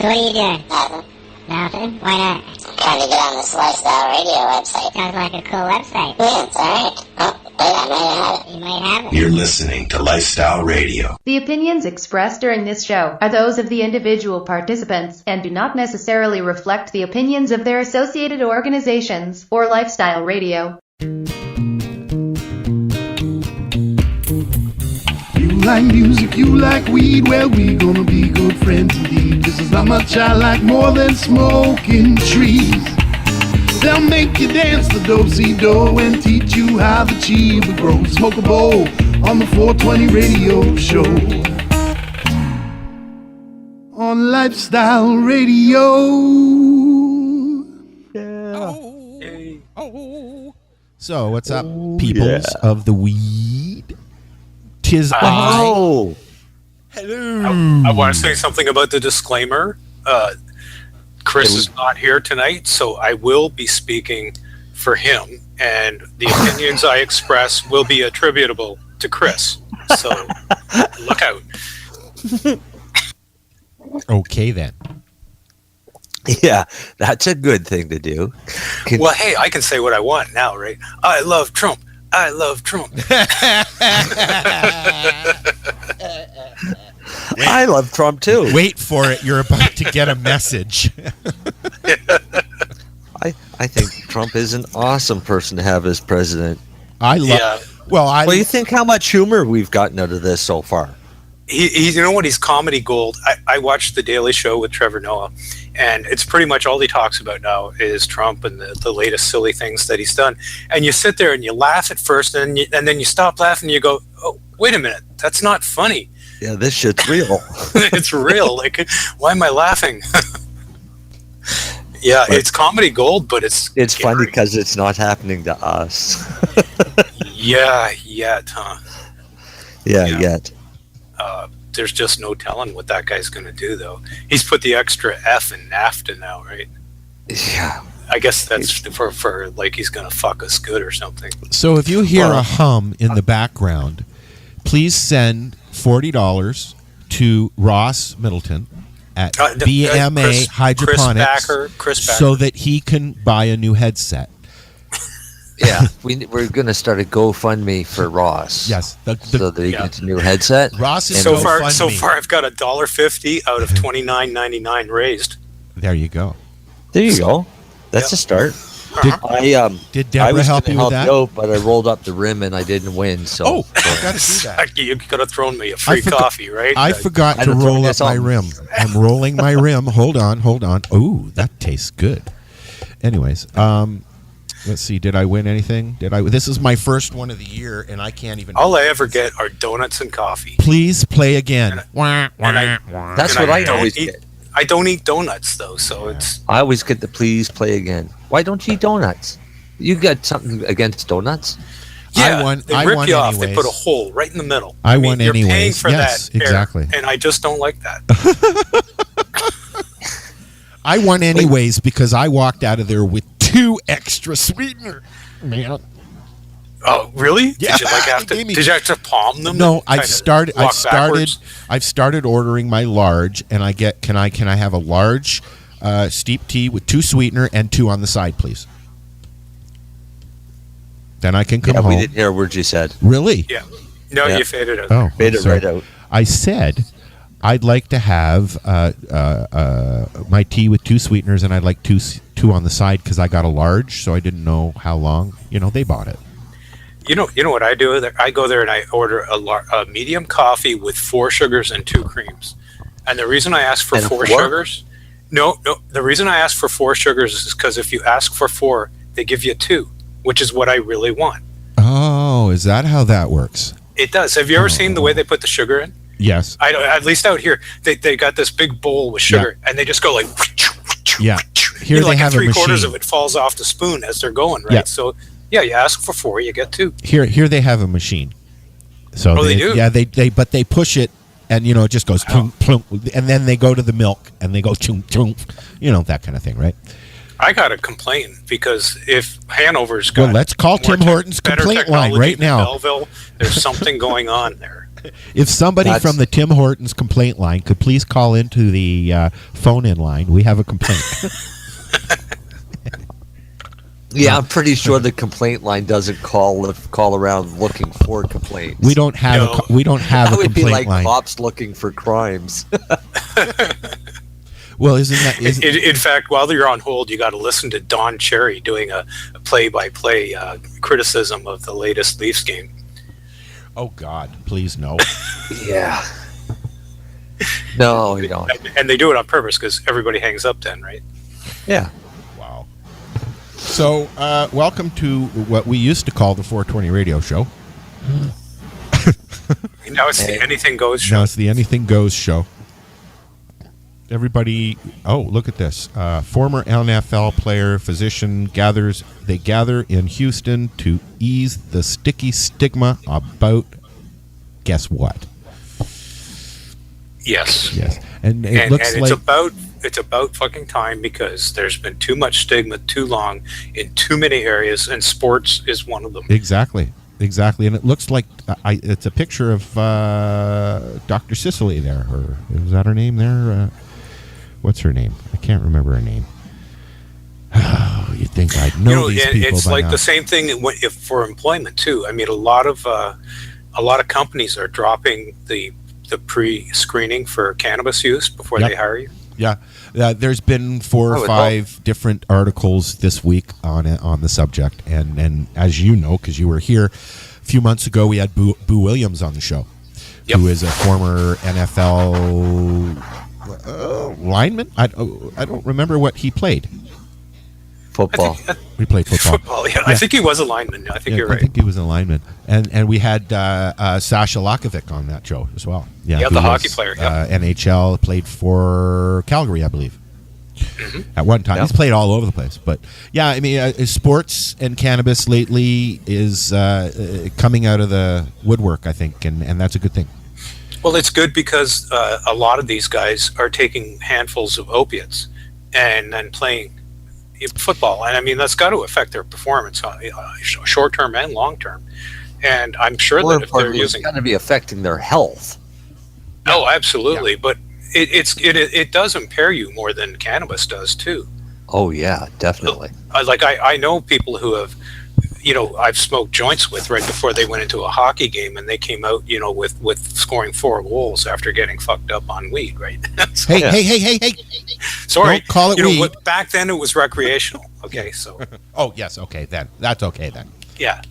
are you doing? Nothing. Nothing? Why not? Trying to get on this Lifestyle Radio website. Sounds like a cool website. Yeah, it's alright. Oh, wait, I might have it. You might have it. You're listening to Lifestyle Radio. The opinions expressed during this show are those of the individual participants and do not necessarily reflect the opinions of their associated organizations or Lifestyle Radio. You like music, you like weed, well, we gonna be good friends indeed. This is how much I like more than smoking trees. They'll make you dance the do-si-do and teach you how the chiba grows. Smoke a bowl on the 420 radio show. On Lifestyle Radio. Yeah. So, what's up, peoples of the weed? Tis Hello. I want to say something about the disclaimer. Chris is not here tonight, so I will be speaking for him, and the opinions I express will be attributable to Chris. So look out. Okay, then. Yeah, that's a good thing to do. Well, hey, I can say what I want now, right? I love Trump. I love Trump. I love Trump too. Wait for it. You're about to get a message. I think Trump is an awesome person to have as president. I love. Yeah. Well, you think how much humor we've gotten out of this so far? He you know what? He's comedy gold. I watched The Daily Show with Trevor Noah, and it's pretty much all he talks about now is Trump and the latest silly things that he's done. And you sit there and you laugh at first, and then you stop laughing and you go, oh, wait a minute, that's not funny. Yeah, this shit's real. It's real. Like, why am I laughing? Yeah, but it's comedy gold, but it's funny because it's not happening to us. Yeah, yet, huh? Yeah, yet. There's just no telling what that guy's going to do, though. He's put the extra F in NAFTA now, right? Yeah. I guess that's for like he's going to fuck us good or something. So if you hear a hum in the background, please send $40 to Ross Middleton at BMA Hydroponics Chris Backer. So that he can buy a new headset. Yeah, we're going to start a GoFundMe for Ross. Yes, so that he gets a new headset. Ross is so far I've got $1.50 out of $29.99 raised. There you go. There you go. That's a start. Did Deborah help you with that? No, but I rolled up the rim and I didn't win. So I got to do that. You could have thrown me a free coffee, right? I forgot to roll up my rim. I'm rolling my rim. Hold on. Ooh, that tastes good. Anyways, let's see. Did I win anything? This is my first one of the year, and I can't even. All I ever get are donuts and coffee. Please play again. That's what I always get. I don't eat donuts though, so it's. I always get the please play again. Why don't you eat donuts? You got something against donuts? Yeah, they rip you off. They put a hole right in the middle. I won anyways. You're paying for that exactly. And I just don't like that. I won anyways because I walked out of there with 2 extra sweetener. Man. Oh, really? Yeah. Did you have to palm them? No, I've started ordering my large, and can I have a large steep tea with 2 sweetener and 2 on the side, please? Then I can come home. We didn't hear a word you said. Really? Yeah. No, you faded out. Oh, faded right out. I said I'd like to have my tea with 2 sweeteners, and I'd like 2 on the side because I got a large, so I didn't know how long. They bought it. You know what I do? I go there and I order a medium coffee with 4 sugars and 2 creams. And the reason I ask for 4 sugars, the reason I ask for 4 sugars is because if you ask for 4, they give you 2, which is what I really want. Oh, is that how that works? It does. Have you ever seen the way they put the sugar in? Yes. At least out here, they got this big bowl with sugar, and they just go like. Yeah. Here they have a machine. 3/4 of it falls off the spoon as they're going, right? Yeah. So. Yeah, you ask for 4, you get 2. Here they have a machine. So they do. Yeah, they push it, and it just goes plunk, plunk, and then they go to the milk and they go chunk, chunk, that kind of thing, right? I gotta complain because if Hanover's got let's call Tim Hortons complaint line right now. Belleville, there's something going on there. If somebody from the Tim Hortons complaint line could please call into the phone-in line, we have a complaint. Yeah, I'm pretty sure the complaint line doesn't call around looking for complaints. We don't have a complaint line. That would be like cops looking for crimes. Well, isn't that? In fact, while you're on hold, you got to listen to Don Cherry doing a play-by-play criticism of the latest Leafs game. Oh God, please no. Yeah. No, you don't. And they do it on purpose because everybody hangs up then, right? Yeah. Wow. So, welcome to what we used to call the 420 radio show. Now it's the Anything Goes show. Now it's the Anything Goes show. Everybody, look at this. Former NFL player, physician gather in Houston to ease the sticky stigma about, guess what? Yes. And it's about fucking time, because there's been too much stigma too long in too many areas, and sports is one of them. Exactly. And it looks like it's a picture of Dr. Cicely there. Or is that her name there? What's her name? I can't remember her name. Oh, you'd think I'd know these people it's by like now. the same thing if for employment too. I mean, a lot of companies are dropping the pre-screening for cannabis use before they hire you. Yeah, there's been 4 or 5 different articles this week on the subject, and as you know, because you were here a few months ago, we had Boo Williams on the show, who is a former NFL lineman. I don't remember what he played. Football. We played football. Yeah. I think he was a lineman. I think you're right. I think he was a lineman, and we had Sasha Lakovic on that show as well. Yeah, the hockey player. NHL, played for Calgary, I believe. Mm-hmm. At one time, he's played all over the place. But yeah, I mean, sports and cannabis lately is coming out of the woodwork, I think, and that's a good thing. Well, it's good because a lot of these guys are taking handfuls of opiates and then playing football, and I mean that's got to affect their performance, short term and long term. And I'm sure that if they're using, it's got to be affecting their health. Oh, absolutely, but it does impair you more than cannabis does too. Oh yeah, definitely. Like I know people who have, I've smoked joints with right before they went into a hockey game, and they came out, with scoring 4 goals after getting fucked up on weed, right? So, hey! Sorry, don't call it weed. Back then it was recreational. Okay, so. Oh yes, okay then. That's okay then. Yeah.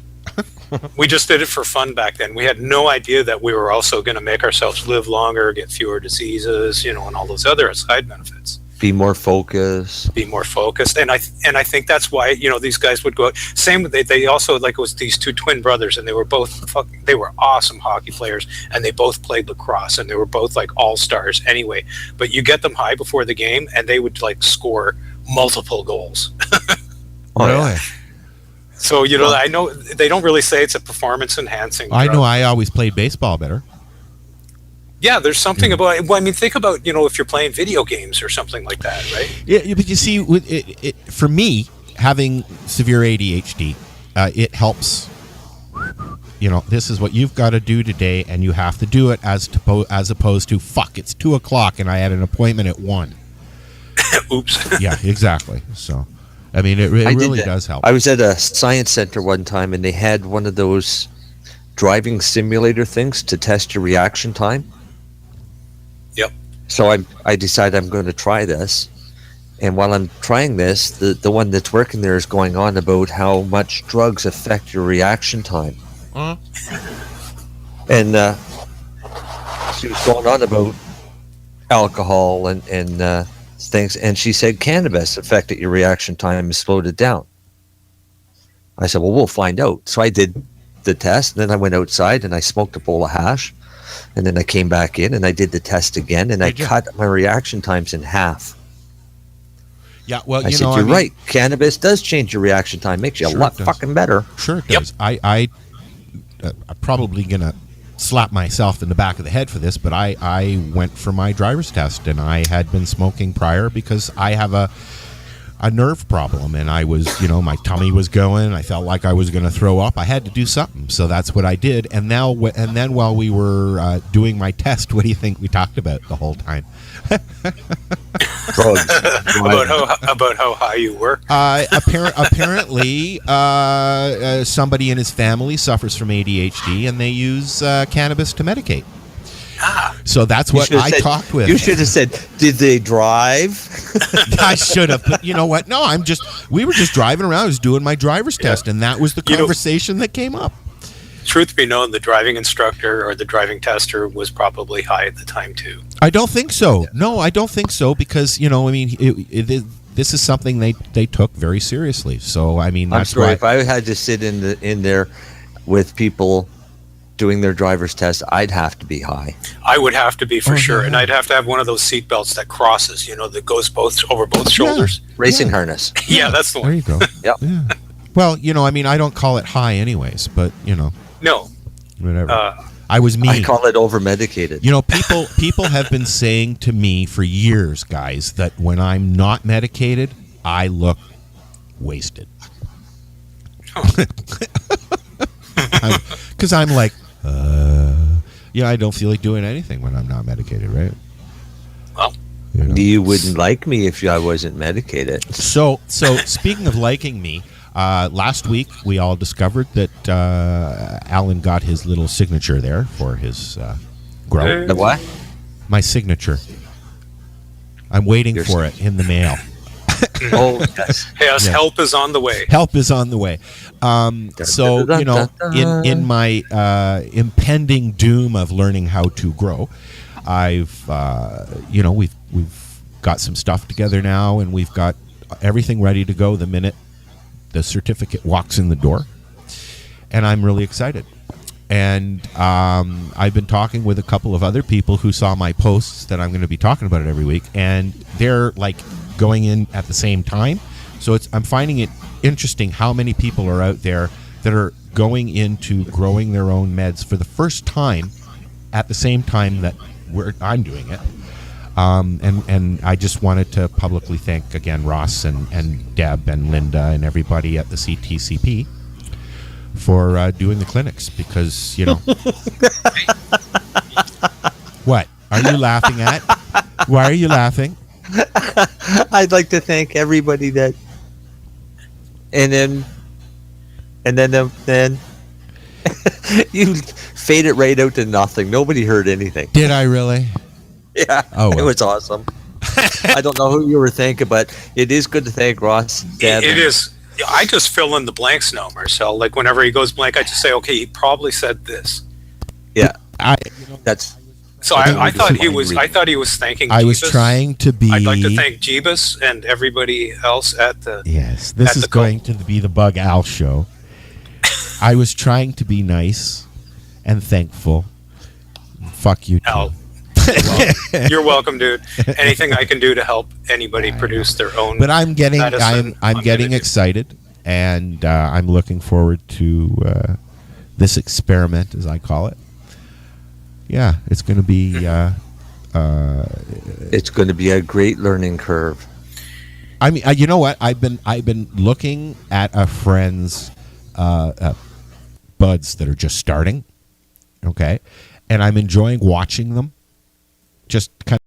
We just did it for fun back then. We had no idea that we were also going to make ourselves live longer, get fewer diseases, and all those other side benefits. Be more focused. And I think that's why, these guys would go out. Same with they also, like, it was these 2 twin brothers, and they were both they were awesome hockey players, and they both played lacrosse, and they were both like all-stars anyway. But you get them high before the game, and they would like score multiple goals. Oh, really? So, I know they don't really say it's a performance enhancing drug. I know I always played baseball better. Yeah, there's something about. Well, I mean, think about if you're playing video games or something like that, right? Yeah, but you see, for me, having severe ADHD, it helps. This is what you've got to do today, and you have to do it as opposed to fuck. It's 2:00, and I had an appointment at 1. Oops. Yeah, exactly. So, I mean, it really does help. I was at a science center one time, and they had one of those driving simulator things to test your reaction time. Yep. So I decided I'm going to try this, and while I'm trying this, the one that's working there is going on about how much drugs affect your reaction time. And she was going on about alcohol and things, and she said cannabis affected your reaction time and slowed it down. I said, well, we'll find out. So I did the test, and then I went outside and I smoked a bowl of hash. And then I came back in and I did the test again, and I cut my reaction times in half. Yeah, well, I said, you're right. Cannabis does change your reaction time, makes you a lot fucking better. Sure it does. I'm probably going to slap myself in the back of the head for this, but I went for my driver's test, and I had been smoking prior because I have a nerve problem, and I was, my tummy was going. I felt like I was going to throw up. I had to do something, so that's what I did. And then while we were doing my test, what do you think we talked about the whole time? about how high you were. Apparently, somebody in his family suffers from ADHD, and they use cannabis to medicate. So that's what I talked with. You should have said, did they drive? I should have. But you know what? No, we were just driving around. I was doing my driver's test, and that was the conversation that came up. Truth be known, the driving instructor or the driving tester was probably high at the time, too. I don't think so. No, I don't think so, because, this is something they took very seriously. So, I mean, that's why. If I had to sit in there with people doing their driver's test, I'd have to be high. I would have to be for sure, and I'd have to have one of those seat belts that crosses, that goes over both shoulders. Racing harness. Yeah, that's the one. There you go. Yep. Yeah. Well, I don't call it high anyways, but No. Whatever. I was me. I call it over-medicated. People have been saying to me for years, guys, that when I'm not medicated, I look wasted. Because I'm like, I don't feel like doing anything when I'm not medicated, right? Well, you wouldn't like me if I wasn't medicated. So speaking of liking me, last week we all discovered that Alan got his little signature there for his grow. The what? My signature. I'm waiting for it in the mail. Oh, yes. Yes, help is on the way. Help is on the way. So, in my impending doom of learning how to grow, I've, we've got some stuff together now, and we've got everything ready to go the minute the certificate walks in the door. And I'm really excited. And I've been talking with a couple of other people who saw my posts that I'm going to be talking about it every week, and they're like going in at the same time. So I'm finding it interesting how many people are out there that are going into growing their own meds for the first time at the same time that I'm doing it. And I just wanted to publicly thank again Ross and Deb and Linda and everybody at the CTCP for doing the clinics, because What are you laughing at? Why are you laughing? I'd like to thank everybody that, and then you fade it right out to nothing. Nobody heard anything. Did I really? Yeah. Oh, well. It was awesome. I don't know who you were thanking, but it is good to thank Ross. Dad. It is. I just fill in the blanks now, Marcel. Like whenever he goes blank, I just say, okay, he probably said this. Yeah. So I thought he was. I thought he was thanking. I Jeebus. was trying to be. I'd like to thank Jeebus and everybody else at the. Yes, this is going to be the Bug Al show. I was trying to be nice and thankful. Fuck you, too. Al. You're welcome, dude. Anything I can do to help anybody produce their own. But I'm getting. medicine, I'm getting excited, and I'm looking forward to this experiment, as I call it. Yeah, it's going to be. It's going to be a great learning curve. I mean, you know what? I've been looking at a friend's buds that are just starting. Okay, and I'm enjoying watching them. Just kind